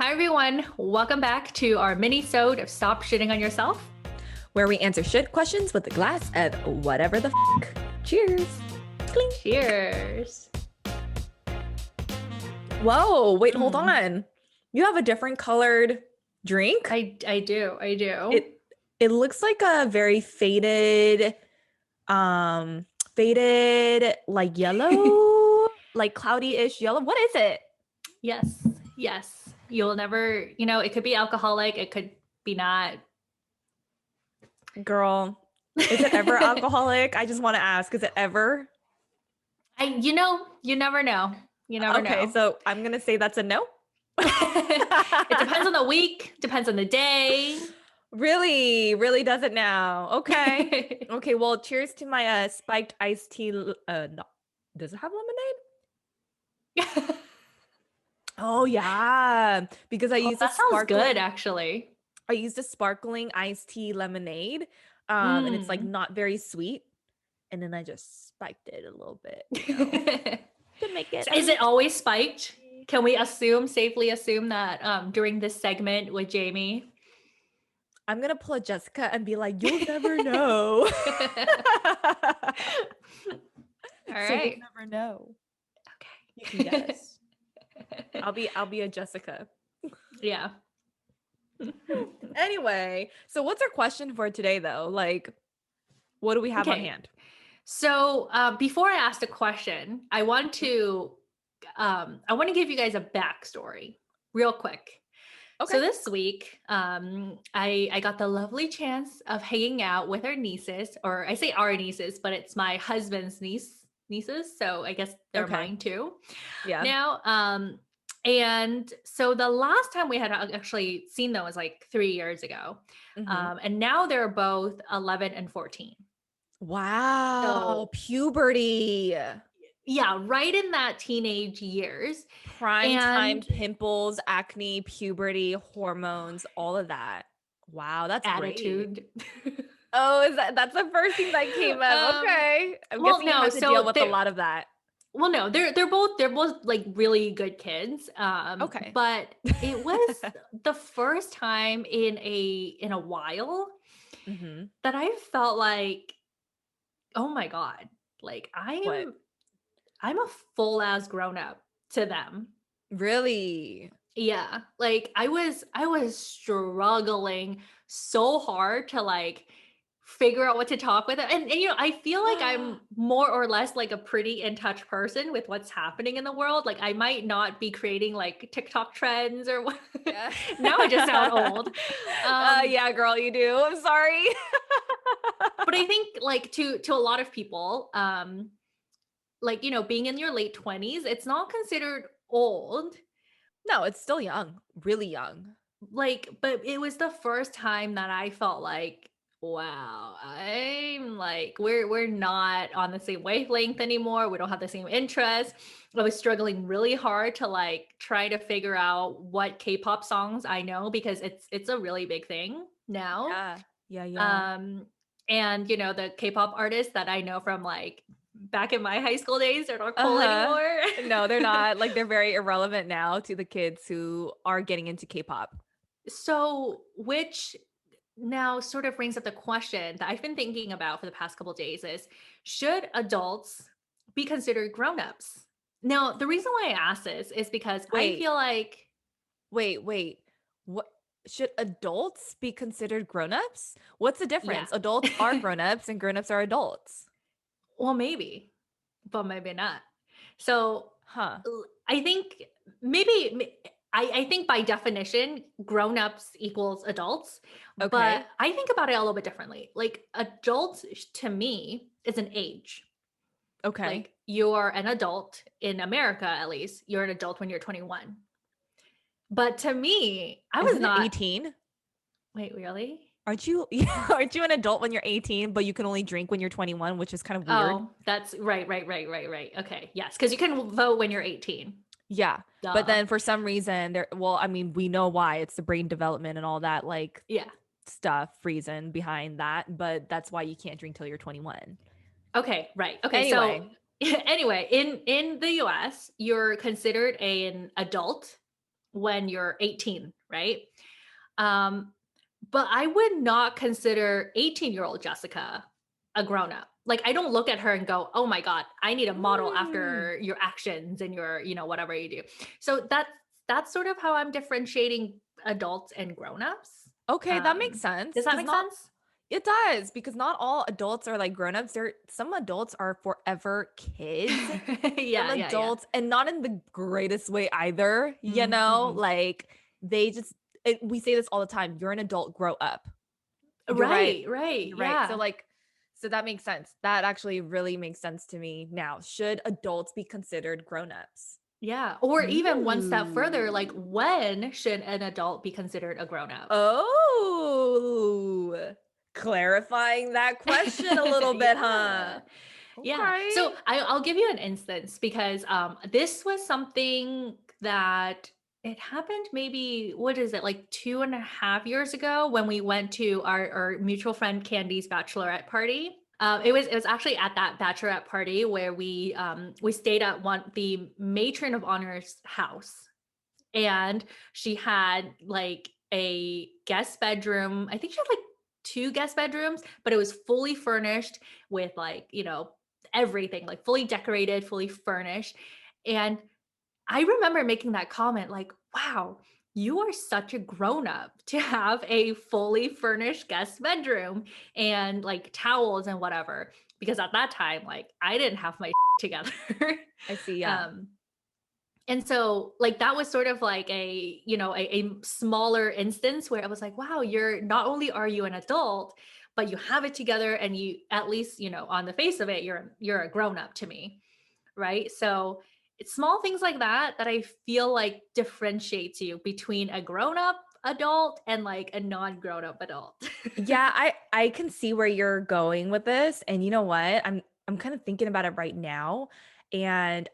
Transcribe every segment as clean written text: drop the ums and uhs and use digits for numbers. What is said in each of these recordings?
Hi, everyone. Welcome back to our mini-sode of Stop Shitting on Yourself. Where we answer shit questions with a glass of whatever the f***. Cheers. Clink. Cheers. Whoa, wait, hold on. You have a different colored drink? I do. It looks like a very faded like yellow, like cloudy-ish yellow. What is it? Yes. You'll never, it could be alcoholic. It could be not. Girl, is it ever alcoholic? I just want to ask, is it ever? You never know. You never know. Okay, so I'm going to say that's a no. It depends on the week, depends on the day. Really does it now. Okay. Okay, well, cheers to my spiked iced tea. No. Does it have lemonade? Oh yeah, because I used that sounds good, actually. I used a sparkling iced tea lemonade, and it's like not very sweet, and then I just spiked it a little bit, to make it. Is it always spiked? Can we safely assume that during this segment with Jamie? I'm gonna pull a Jessica and be like, you'll never know. All right. You'll never know. Okay. You can guess. I'll be a Jessica. Yeah. Anyway, so what's our question for today though? Like, what do we have on hand? So before I ask the question, I want to give you guys a backstory real quick. Okay. So this week, I got the lovely chance of hanging out with our nieces, or I say our nieces, but it's my husband's nieces. So I guess they're mine too. Yeah. Now, and so the last time we had actually seen them was like 3 years ago. And now they're both 11 and 14. Wow. So, puberty. Yeah, right in that teenage years. Prime time pimples, acne, puberty, hormones, all of that. Wow, that's attitude. Oh, that's the first thing that came up. Okay. I'm guessing you have to deal with a lot of that. Well, no, they're both like really good kids. Okay. But it was the first time in a while that I felt like, oh my God, like I'm a full ass grown up to them. Really? Yeah. Like I was struggling so hard to like figure out what to talk with them. And I feel like I'm more or less like a pretty in touch person with what's happening in the world. Like I might not be creating like TikTok trends or what. Yeah. Now I just sound old. Yeah, girl, you do. I'm sorry. But I think like to a lot of people, like, being in your late 20s, it's not considered old. No, it's still young, really young. Like, but it was the first time that I felt like, wow, I'm like, we're not on the same wavelength anymore. We don't have the same interests. I was struggling really hard to like try to figure out what K-pop songs I know, because it's a really big thing now. Yeah. And the K-pop artists that I know from like back in my high school days, they're not cool anymore. No, they're not. Like they're very irrelevant now to the kids who are getting into K-pop. So, which now sort of brings up the question that I've been thinking about for the past couple of days is, should adults be considered grown-ups? Now, the reason why I ask this is because I feel like... Wait. What? Should adults be considered grown-ups? What's the difference? Yeah. Adults are grown-ups and grown-ups are adults. Well, maybe, but maybe not. So, I think maybe... I think by definition, grown-ups equals adults. Okay. But I think about it a little bit differently. Like adult to me is an age. Okay. Like you're an adult in America, at least. You're an adult when you're 21. But to me, I was not 18. Wait, really? Aren't you an adult when you're 18, but you can only drink when you're 21, which is kind of weird? Oh, that's right. Okay. Yes, because you can vote when you're 18. Yeah. Duh. But then for some reason we know why. It's the brain development and all that stuff reason behind that, but that's why you can't drink till you're 21. Okay, right. Okay, anyway. So anyway, in the US, you're considered an adult when you're 18, right? Um, but I would not consider 18-year-old Jessica a grown up. Like, I don't look at her and go, "Oh my God, I need a model Mm. after your actions and your, whatever you do." So that's sort of how I'm differentiating adults and grown-ups. Okay, that makes Does sense. that Because make not sense? It does, because not all adults are like grown-ups. Some adults are forever kids. Some Yeah, yeah, yeah. adults, and not in the greatest way either, Mm-mm. like they just we say this all the time. You're an adult, grow up. You're right. Right, right. You're right. So Yeah. like so that makes sense. That actually really makes sense to me now. Should adults be considered grown-ups? Yeah. Or even one step further, like, Ooh. when should an adult be considered a grown up? Oh, clarifying that question a little bit, Yeah. huh? Yeah. Okay. So I'll give you an instance because this was something that it happened maybe, what is it, like 2.5 years ago when we went to our mutual friend Candy's bachelorette party. It was actually at that bachelorette party where we stayed at the matron of honor's house, and she had like a guest bedroom. I think she had like two guest bedrooms, but it was fully furnished with, like, everything, like fully decorated, fully furnished. And I remember making that comment like, wow, you are such a grown up to have a fully furnished guest bedroom and like towels and whatever. Because at that time, like, I didn't have my together. I see. Yeah. um, and so, like, that was sort of like a smaller instance where I was like, wow, you're not only are you an adult, but you have it together, and you, at least, on the face of it, you're a grown up to me, right? So it's small things like that that I feel like differentiates you between a grown up adult and like a non grown up adult. Yeah, I can see where you're going with this, and you know what? I'm kind of thinking about it right now, and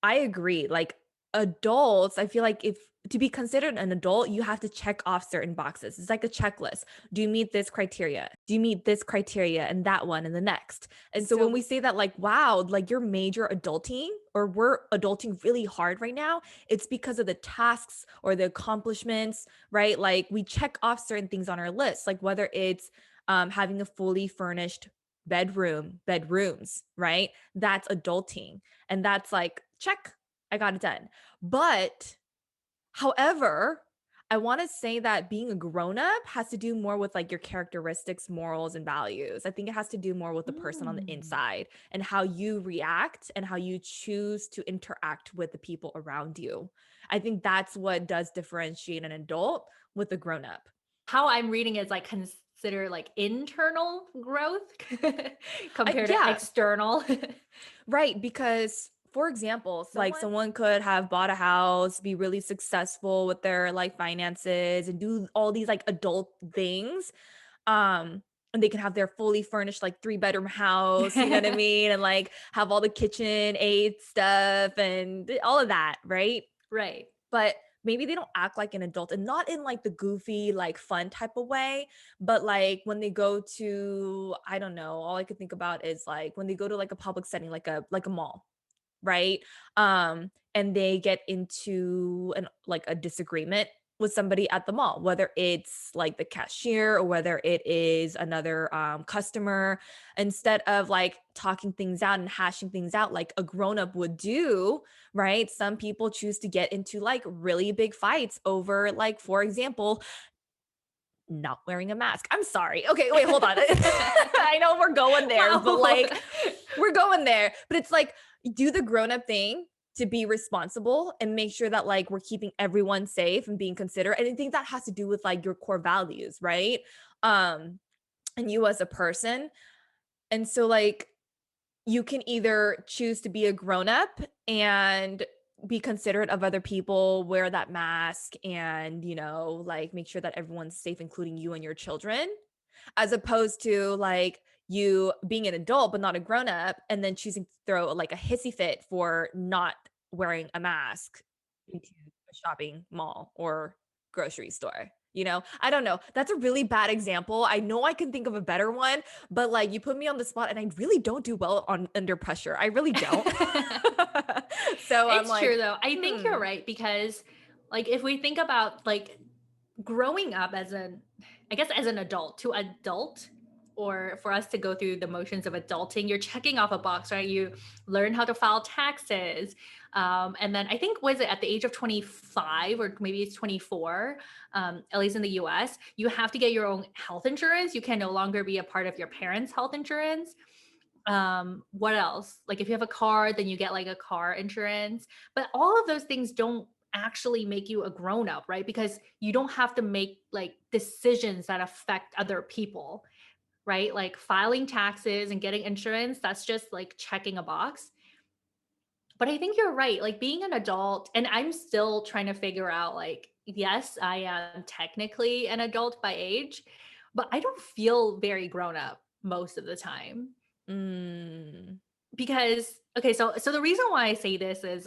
I agree. Like adults, I feel like if to be considered an adult, you have to check off certain boxes. It's like a checklist. Do you meet this criteria? Do you meet this criteria and that one and the next? And so when we So say that, like, wow, like you're major adulting or we're adulting really hard right now, it's because of the tasks or the accomplishments, right? Like we check off certain things on our list, like whether it's having a fully furnished bedrooms, right? That's adulting. And that's like, check, I got it done. But however, I want to say that being a grown up has to do more with like your characteristics, morals, and values. I think it has to do more with the person on the mm. inside and how you react and how you choose to interact with the people around you. I think that's what does differentiate an adult with a grown up. How I'm reading is like, consider like internal growth compared to Yeah, external. right, because for example, like Someone someone could have bought a house, be really successful with their like finances and do all these like adult things. And they can have their fully furnished like 3-bedroom house, you know what I mean? And like have all the kitchen aid stuff and all of that, right? Right. But maybe they don't act like an adult, and not in like the goofy, like fun type of way, but like when they go to, I don't know, all I could think about is like when they go to like a public setting, like a mall, right? And they get into an like a disagreement with somebody at the mall, whether it's like the cashier or whether it is another customer. Instead of like talking things out and hashing things out like a grown up would do, right? Some people choose to get into like really big fights over, like, for example, not wearing a mask. I'm sorry. Okay, wait, hold on. I know we're going there, but Wow. like we're going there. But it's like do the grown-up thing to be responsible and make sure that like we're keeping everyone safe and being considerate. And I think that has to do with like your core values, right? Um, and you as a person. And so like you can either choose to be a grown up and be considerate of other people, wear that mask, and, like make sure that everyone's safe, including you and your children, as opposed to like you being an adult but not a grown up and then choosing to throw like a hissy fit for not wearing a mask into a shopping mall or grocery store. I don't know. That's a really bad example. I know I can think of a better one, but like you put me on the spot and I really don't do well on under pressure. I really don't. So I'm It's true like, though. I think you're right because Like if we think about like growing up as an, I guess as an adult, to adult, or for us to go through the motions of adulting, you're checking off a box, right? You learn how to file taxes. And then I think, was it at the age of 25 or maybe it's 24, at least in the US, you have to get your own health insurance. You can no longer be a part of your parents' health insurance. What else? Like if you have a car, then you get like a car insurance. But all of those things don't actually make you a grown up, right? Because you don't have to make like decisions that affect other people, right? Like filing taxes and getting insurance, that's just like checking a box. But I think you're right. Like being an adult, and I'm still trying to figure out like, yes, I am technically an adult by age, but I don't feel very grown up most of the time. Mm. Because okay, so the reason why I say this is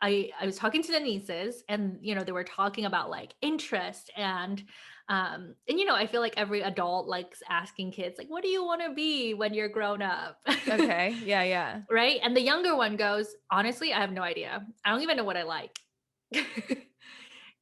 I was talking to the nieces, and you know they were talking about like interest, and you know I feel like every adult likes asking kids like, what do you want to be when you're grown up? Okay. Yeah, yeah. Right? And the younger one goes, honestly, I have no idea. I don't even know what I like.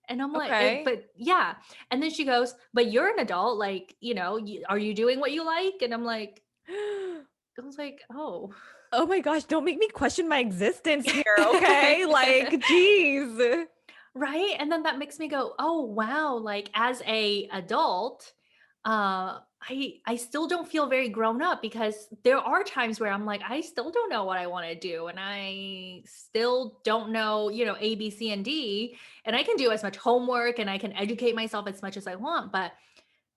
And I'm like, Okay. but yeah. And then she goes, but you're an adult, like, you know, are you doing what you like? And I'm like, I was like, oh. Oh my gosh, don't make me question my existence here, okay? Like, geez. Right? And then that makes me go, "Oh, wow, like as a adult, I still don't feel very grown up because there are times where I'm like, I still don't know what I want to do and I still don't know, you know, A, B, C, and D, and I can do as much homework and I can educate myself as much as I want, but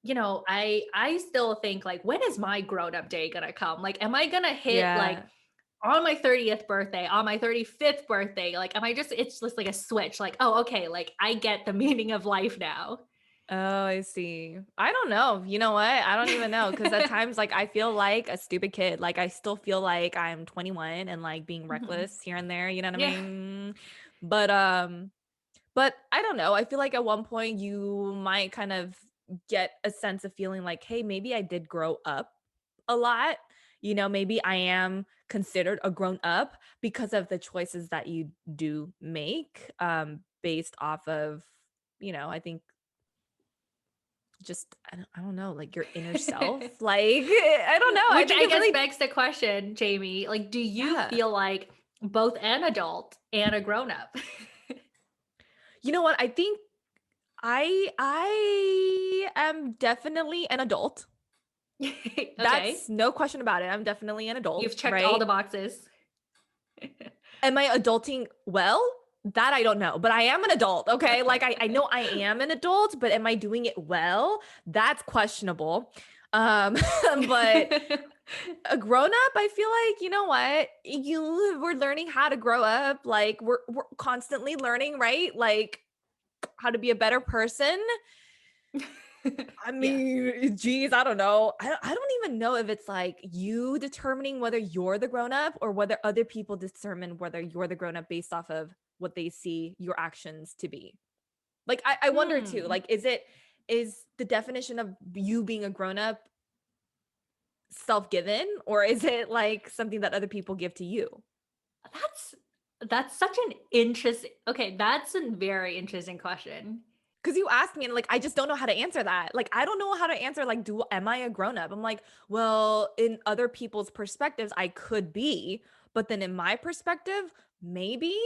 you know, I still think like when is my grown up day going to come? Like am I going to hit like Yeah. on my 30th birthday, on my 35th birthday, like, am I just, it's just like a switch, like, oh, okay, like I get the meaning of life now. Oh, I see. I don't know. You know what? I don't even know because at times, like, I feel like a stupid kid. Like, I still feel like I'm 21 and like being Mhm. reckless here and there. You know what I Yeah. mean? But I don't know. I feel like at one point you might kind of get a sense of feeling like, hey, maybe I did grow up a lot. You know, maybe I am considered a grown up because of the choices that you do make based off of, you know, I think just I don't know, like your inner self. Like I don't know. I Which think I it guess really begs the question, Jamie, like, do you yeah. feel like both an adult and a grown up? You know what? I think I am definitely an adult. Okay. That's no question about it. I'm definitely an adult, You've checked all right? the boxes. Am I adulting well? That I don't know, but I am an adult, okay? Like I know I am an adult, but am I doing it well? That's questionable. But a grown up, I feel like, you know what? We're learning how to grow up. Like we're constantly learning, right? Like how to be a better person. I Yeah. mean, geez, I don't know. I don't even know if it's like you determining whether you're the grown up or whether other people determine whether you're the grown up based off of what they see your actions to be. Like, I wonder too, Hmm. like, is the definition of you being a grown up self-given or is it like something that other people give to you? That's that's such an interesting, okay, that's a very interesting question. Because you asked me and like I just don't know how to answer that. Like I don't know how to answer like do am I a grown up? I'm like, well, in other people's perspectives I could be, but then in my perspective, maybe,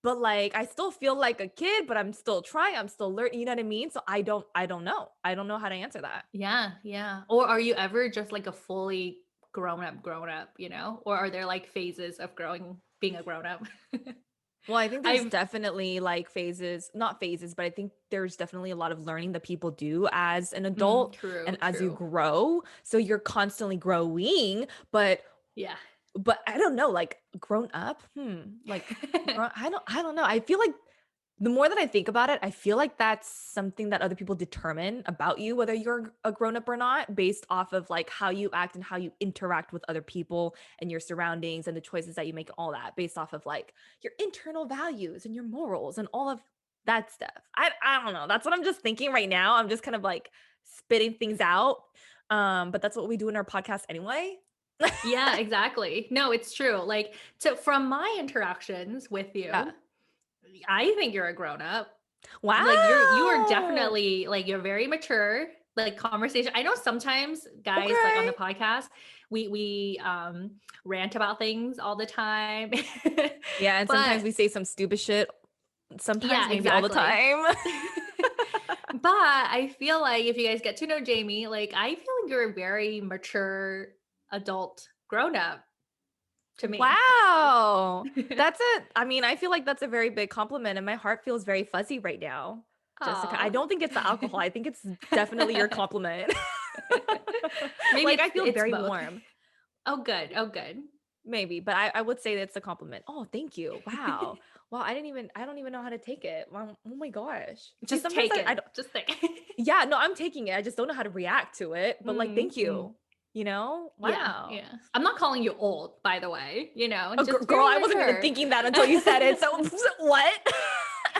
but like I still feel like a kid, but I'm still trying, I'm still learning, you know what I mean? So I don't know. I don't know how to answer that. Yeah, yeah. Or are you ever just like a fully grown up, you know? Or are there like phases of growing being a grown up? Well, I think there's I've definitely like phases, not phases, but I think there's definitely a lot of learning that people do as an adult and true, as you true. grow. So you're constantly growing, Yeah. but I don't know, like grown up, like I don't know. I feel like the more that I think about it, I feel like that's something that other people determine about you, whether you're a grown up or not, based off of like how you act and how you interact with other people and your surroundings and the choices that you make, all that based off of like your internal values and your morals and all of that stuff. I don't know. That's what I'm just thinking right now. I'm just kind of like spitting things out. But that's what we do in our podcast anyway. Yeah, exactly. No, it's true. Like, so from my interactions with Yeah. you, I think you're a grown up. Like you are Wow. definitely like you're very mature. Like conversation. I know sometimes guys like on the Okay. podcast, we rant about things all the time. Yeah, and sometimes But we say some stupid shit. Sometimes, yeah, maybe all the exactly. time. But I feel like if you guys get to know Jamie, like I feel like you're a very mature adult grown up to me. Wow. That's it. I mean, I feel like that's a very big compliment, and my heart feels very fuzzy right now, Jessica. I Aw. don't think it's the alcohol. I think it's definitely your compliment. Maybe Like, I feel it's very both. warm, Oh good. Oh good. maybe, but I would say that's a compliment. Oh, thank you. Wow. Wow. I don't even know how to take it. Wow. Oh my gosh. See, Just sometimes take I it. don't, Just take yeah, no, I'm taking it. I just don't know how to react to it, but like, thank mm. you. You know? Yeah, Wow. yeah. I'm not calling you old, by the way, Oh, just girl, very I wasn't even mature. thinking that until you said it. So, what?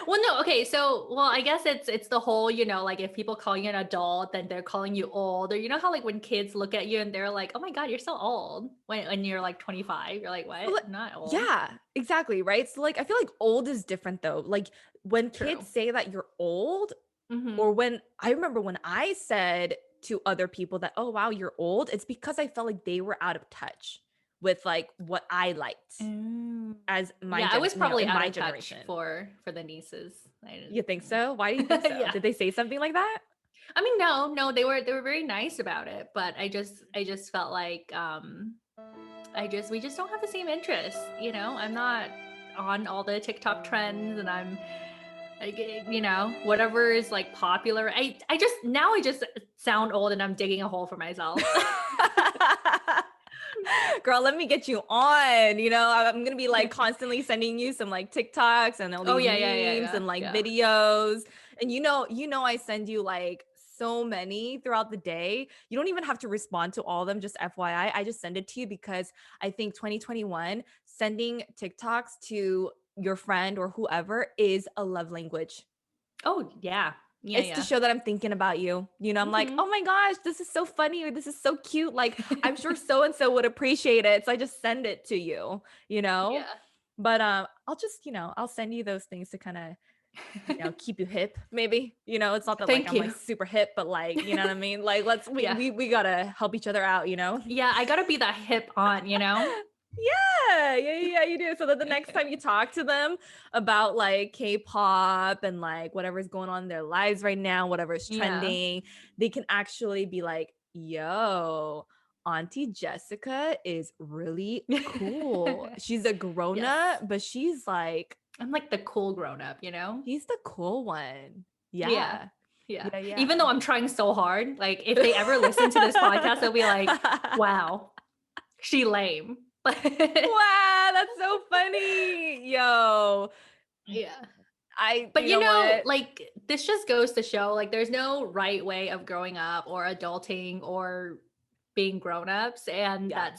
Well, no, okay, so well, I guess it's the whole, like if people call you an adult, then they're calling you old. Or you know how like when kids look at you and they're like, "Oh my God, you're so old." When you're like 25, you're like, So, "What? like, I'm not old." yeah, exactly. Right. So, like, I feel like old is different though. Like, when kids True. say that you're old, Mm-hmm. or when I remember when I said to other people that, oh, wow, you're old, it's because I felt like they were out of touch with like what I liked Mm. as Yeah, I was probably in out my of touch generation. for the nieces. I You think didn't. so? Why do you think so? Yeah. Did they say something like that? I mean, no, they were very nice about it, but I just felt like we just don't have the same interests, I'm not on all the TikTok trends and I'm like, whatever is like popular. I just sound old and I'm digging a hole for myself. Girl, let me get you on. I'm gonna be like constantly sending you some like TikToks and all Oh these yeah, yeah, yeah, memes yeah, and like yeah. videos. And I send you like so many throughout the day. You don't even have to respond to all of them, just FYI. I just send it to you because I think 2021, sending TikToks to your friend or whoever is a love language. Oh yeah. Yeah, It's to yeah. show that I'm thinking about you. I'm like, Hmm. oh my gosh, this is so funny, or this is so cute. Like, I'm sure so and so would appreciate it. So I just send it to you, you know? Yeah. But I'll just, I'll send you those things to kind of, keep you hip, maybe. It's not that like Thank I'm like you. super hip, but like, you know what I mean? Like, let's Yeah. we gotta help each other out. Yeah, I gotta be that hip aunt. Yeah, you do. So that the next time you talk to them about like K-pop and like whatever's going on in their lives right now, whatever's Yeah. trending, they can actually be like, yo, Auntie Jessica is really cool. She's a grown Yes. up, but I'm like the cool grown up. she's the cool one. Yeah. Yeah. Yeah. Yeah. Even though I'm trying so hard, like if they ever listen to this podcast, they'll be like, wow, she lame. Wow, that's so funny. Yo, Yeah. But you know what? like this just goes to show like there's no right way of growing up or adulting or being grown-ups. And Yeah.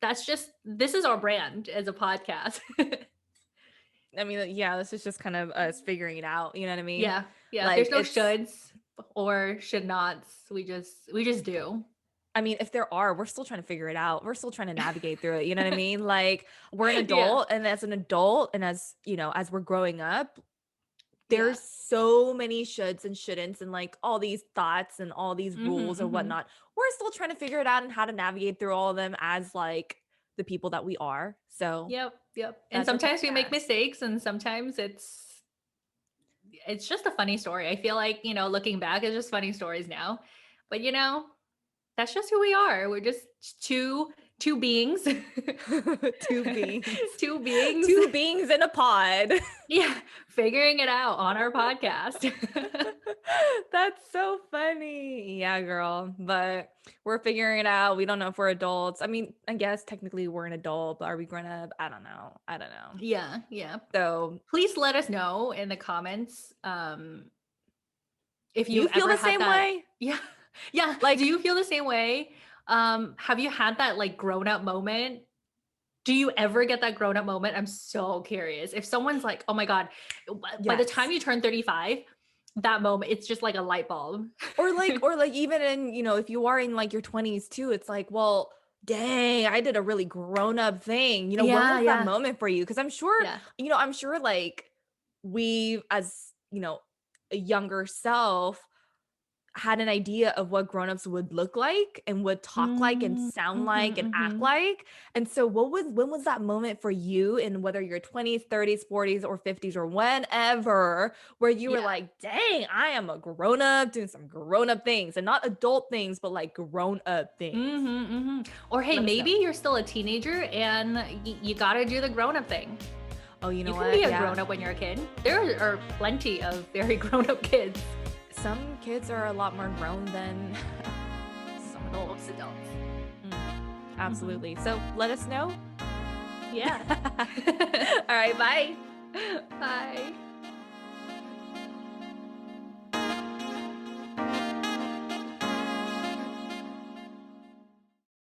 that's just this is our brand as a podcast. I mean, yeah, this is just kind of us figuring it out. You know what I mean? Yeah. Yeah. Like There's no it's, shoulds or should nots. We just do. I mean, if there are, we're still trying to figure it out. We're still trying to navigate through it. You know what I mean? Like we're an Yeah. adult, and as an adult, and as as we're growing up, Yeah. there's so many shoulds and shouldn'ts, and like all these thoughts and all these Mm-hmm, rules or mm-hmm. whatnot. We're still trying to figure it out and how to navigate through all of them as like the people that we are. So Yep, yep. And that's our sometimes we make podcast. mistakes and sometimes it's just a funny story. I feel like, looking back, it's just funny stories now. But that's just who we are. We're just two beings. Two beings. Two beings. Two beings in a pod. Yeah, figuring it out on our podcast. That's so funny. Yeah, girl. But we're figuring it out. We don't know if we're adults. I mean, I guess technically we're an adult, but are we grown up? I don't know. I don't know. Yeah, yeah. So, Please let us know in the comments if do you you've feel ever the had same that. way? Yeah. Yeah. Do Like, you feel the same way? Have you had that like grown up moment? Do you ever get that grown up moment? I'm so curious. If someone's like, oh my God, by the time yes. you turn 35, that moment, it's just like a light bulb. Or like even in, if you are in like your 20s too, it's like, well, dang, I did a really grown up thing. When Yeah, was that yeah, moment for you? Because I'm sure, yeah. I'm sure like we as, younger self had an idea of what grownups would look like and would talk like and sound like and act like. And so when was that moment for you in whether you're 20s, 30s, 40s, or 50s, or whenever, where you were like, dang, I am a grown up doing some grown up things, and not adult things, but like grown up things. Or hey, maybe you're still a teenager and you gotta do the grown up thing. Oh, you know what? You can be a grown up when you're a kid. There are plenty of very grown up kids. Some kids are a lot more grown than some adults. Absolutely. So let us know. Yeah. All right. Bye. Bye.